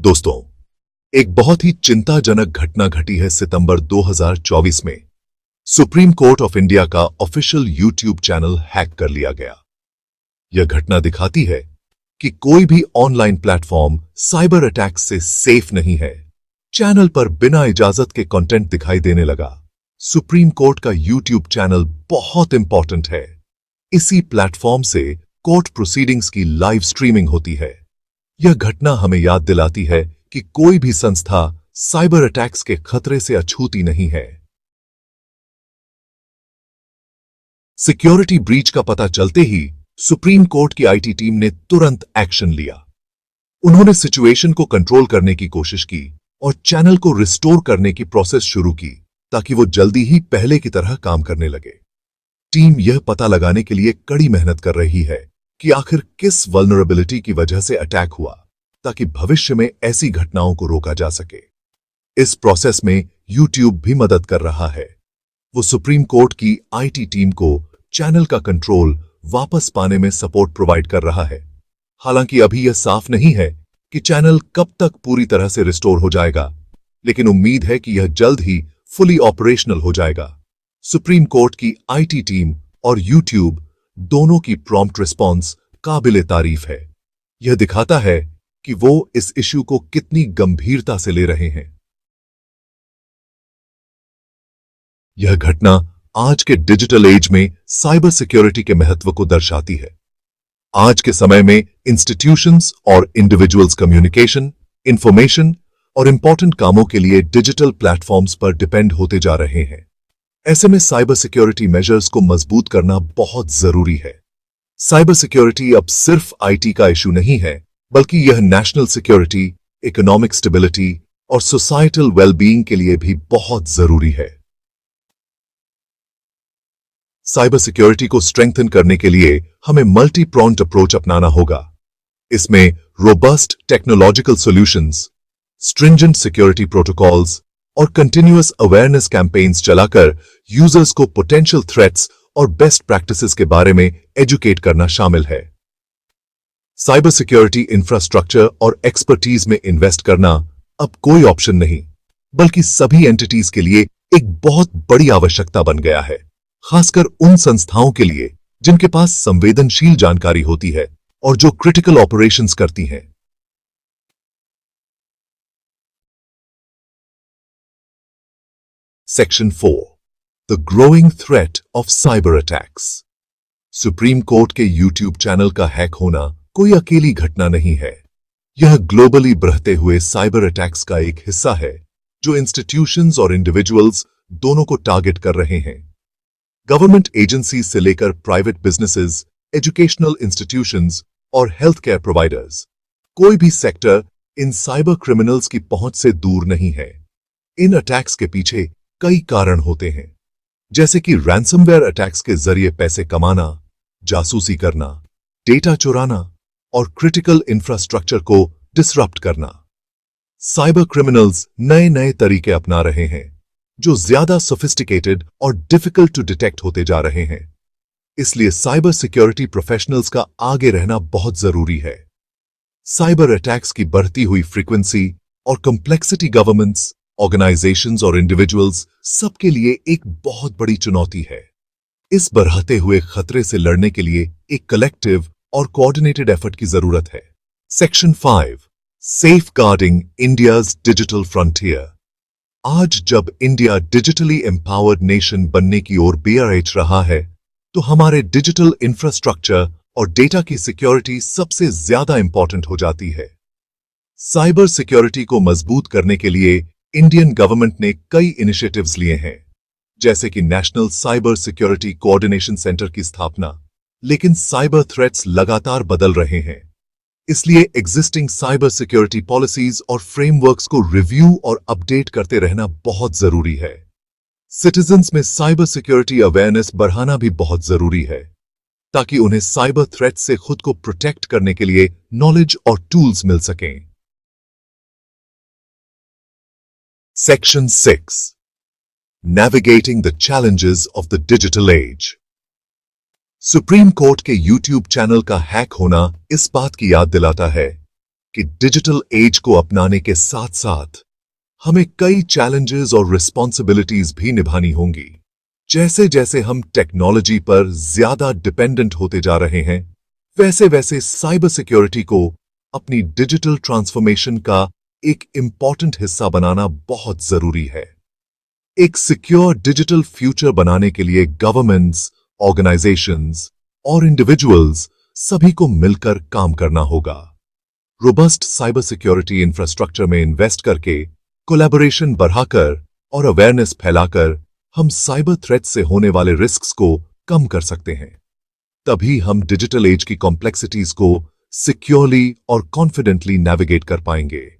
दोस्तों, एक बहुत ही चिंताजनक घटना घटी है सितंबर 2024 में। सुप्रीम कोर्ट ऑफ इंडिया का ऑफिशियल यूट्यूब चैनल हैक कर लिया गया। यह घटना दिखाती है कि कोई भी ऑनलाइन प्लेटफॉर्म साइबर अटैक से सेफ नहीं है। चैनल पर बिना इजाजत के कंटेंट दिखाई देने लगा। सुप्रीम कोर्ट का यूट्यूब चैनल बहुत इंपॉर्टेंट है। इसी प्लेटफॉर्म से कोर्ट प्रोसीडिंग्स की लाइव स्ट्रीमिंग होती है। यह घटना हमें याद दिलाती है कि कोई भी संस्था साइबर अटैक्स के खतरे से अछूती नहीं है। सिक्योरिटी ब्रीच का पता चलते ही सुप्रीम कोर्ट की आईटी टीम ने तुरंत एक्शन लिया। उन्होंने सिचुएशन को कंट्रोल करने की कोशिश की और चैनल को रिस्टोर करने की प्रोसेस शुरू की ताकि वो जल्दी ही पहले की तरह काम करने लगे। टीम यह पता लगाने के लिए कड़ी मेहनत कर रही है कि आखिर किस वल्नरेबिलिटी की वजह से अटैक हुआ, ताकि भविष्य में ऐसी घटनाओं को रोका जा सके। इस प्रोसेस में यूट्यूब भी मदद कर रहा है। वो सुप्रीम कोर्ट की आईटी टीम को चैनल का कंट्रोल वापस पाने में सपोर्ट प्रोवाइड कर रहा है। हालांकि अभी यह साफ नहीं है कि चैनल कब तक पूरी तरह से रिस्टोर हो जाएगा, लेकिन उम्मीद है कि यह जल्द ही फुली ऑपरेशनल हो जाएगा। सुप्रीम कोर्ट की आईटी टीम और यूट्यूब दोनों की प्रॉम्प्ट रिस्पॉन्स काबिले तारीफ है। यह दिखाता है कि वो इस इश्यू को कितनी गंभीरता से ले रहे हैं। यह घटना आज के डिजिटल एज में साइबर सिक्योरिटी के महत्व को दर्शाती है। आज के समय में इंस्टीट्यूशंस और इंडिविजुअल्स कम्युनिकेशन, इंफॉर्मेशन और इंपॉर्टेंट कामों के लिए डिजिटल प्लेटफॉर्म्स पर डिपेंड होते जा रहे हैं। ऐसे में साइबर सिक्योरिटी मेजर्स को मजबूत करना बहुत जरूरी है। साइबर सिक्योरिटी अब सिर्फ आईटी का इशू नहीं है, बल्कि यह नेशनल सिक्योरिटी, इकोनॉमिक स्टेबिलिटी और सोसाइटल वेलबीइंग के लिए भी बहुत जरूरी है। साइबर सिक्योरिटी को स्ट्रेंथन करने के लिए हमें मल्टी प्रॉन्ड अप्रोच अपनाना होगा। इसमें robust technological solutions, stringent security protocols और कंटिन्यूअस अवेयरनेस कैंपेन्स चलाकर यूजर्स को पोटेंशियल थ्रेट्स और बेस्ट प्रैक्टिसेस के बारे में एजुकेट करना शामिल है। साइबर सिक्योरिटी इंफ्रास्ट्रक्चर और एक्सपर्टीज में इन्वेस्ट करना अब कोई ऑप्शन नहीं, बल्कि सभी एंटिटीज के लिए एक बहुत बड़ी आवश्यकता बन गया है, खासकर उन संस्थाओं के लिए जिनके पास संवेदनशील जानकारी होती है और जो क्रिटिकल ऑपरेशंस करती हैं। Section 4. The growing threat of cyber attacks. Supreme court के यूट्यूब चैनल का हैक होना कोई अकेली घटना नहीं है। यह ग्लोबली बढ़ते हुए साइबर अटैक्स का एक हिस्सा है जो इंस्टीट्यूशंस और इंडिविजुअल्स दोनों को टारगेट कर रहे हैं। गवर्नमेंट एजेंसीज से लेकर प्राइवेट बिजनेसेस, एजुकेशनल इंस्टीट्यूशंस और हेल्थ केयर प्रोवाइडर्स, कोई भी सेक्टर इन साइबर क्रिमिनल्स की पहुंच से दूर नहीं है। इन अटैक्स के पीछे कई कारण होते हैं, जैसे कि रैंसमवेयर अटैक्स के जरिए पैसे कमाना, जासूसी करना, डेटा चुराना और क्रिटिकल इंफ्रास्ट्रक्चर को डिसरप्ट करना। साइबर क्रिमिनल्स नए नए तरीके अपना रहे हैं जो ज्यादा सोफिस्टिकेटेड और डिफिकल्ट टू डिटेक्ट होते जा रहे हैं। इसलिए साइबर सिक्योरिटी प्रोफेशनल्स का आगे रहना बहुत जरूरी है। साइबर अटैक्स की बढ़ती हुई फ्रीक्वेंसी और कॉम्प्लेक्सिटी गवर्नमेंट्स, ऑर्गेनाइजेशंस और इंडिविजुअल्स सबके लिए एक बहुत बड़ी चुनौती है। इस बढ़ते हुए खतरे से लड़ने के लिए एक कलेक्टिव और कोऑर्डिनेटेड एफर्ट की जरूरत है। Section 5. Safeguarding India's digital frontier. आज जब इंडिया डिजिटली एम्पावर्ड नेशन बनने की ओर बढ़ रहा है, तो हमारे डिजिटल इंफ्रास्ट्रक्चर और डेटा की सिक्योरिटी सबसे ज्यादा इंपॉर्टेंट हो जाती है। साइबर सिक्योरिटी को मजबूत करने के लिए इंडियन गवर्नमेंट ने कई इनिशिएटिव्स लिए हैं, जैसे कि national cyber security coordination centre की स्थापना। लेकिन साइबर थ्रेट्स लगातार बदल रहे हैं, इसलिए एग्जिस्टिंग साइबर सिक्योरिटी पॉलिसीज और फ्रेमवर्क्स को रिव्यू और अपडेट करते रहना बहुत जरूरी है। सिटीजन्स में साइबर सिक्योरिटी अवेयरनेस बढ़ाना भी बहुत जरूरी है, ताकि उन्हें साइबर थ्रेट्स से खुद को प्रोटेक्ट करने के लिए नॉलेज और टूल्स मिल सकें। Section 6. Navigating the challenges of the digital age. Supreme court के यूट्यूब चैनल का हैक होना इस बात की याद दिलाता है कि डिजिटल एज को अपनाने के साथ साथ हमें कई चैलेंजेस और रिस्पॉन्सिबिलिटीज भी निभानी होंगी। जैसे जैसे हम टेक्नोलॉजी पर ज्यादा डिपेंडेंट होते जा रहे हैं, वैसे वैसे साइबर सिक्योरिटी को अपनी डिजिटल ट्रांसफॉर्मेशन का एक इंपॉर्टेंट हिस्सा बनाना बहुत जरूरी है। एक सिक्योर डिजिटल फ्यूचर बनाने के लिए गवर्नमेंट्स, ऑर्गेनाइजेशंस और इंडिविजुअल्स सभी को मिलकर काम करना होगा। रोबस्ट साइबर सिक्योरिटी इंफ्रास्ट्रक्चर में इन्वेस्ट करके, कोलैबोरेशन बढ़ाकर और अवेयरनेस फैलाकर हम साइबर थ्रेट से होने वाले रिस्क्स को कम कर सकते हैं। तभी हम डिजिटल एज की कॉम्प्लेक्सिटीज को सिक्योरली और कॉन्फिडेंटली नेविगेट कर पाएंगे।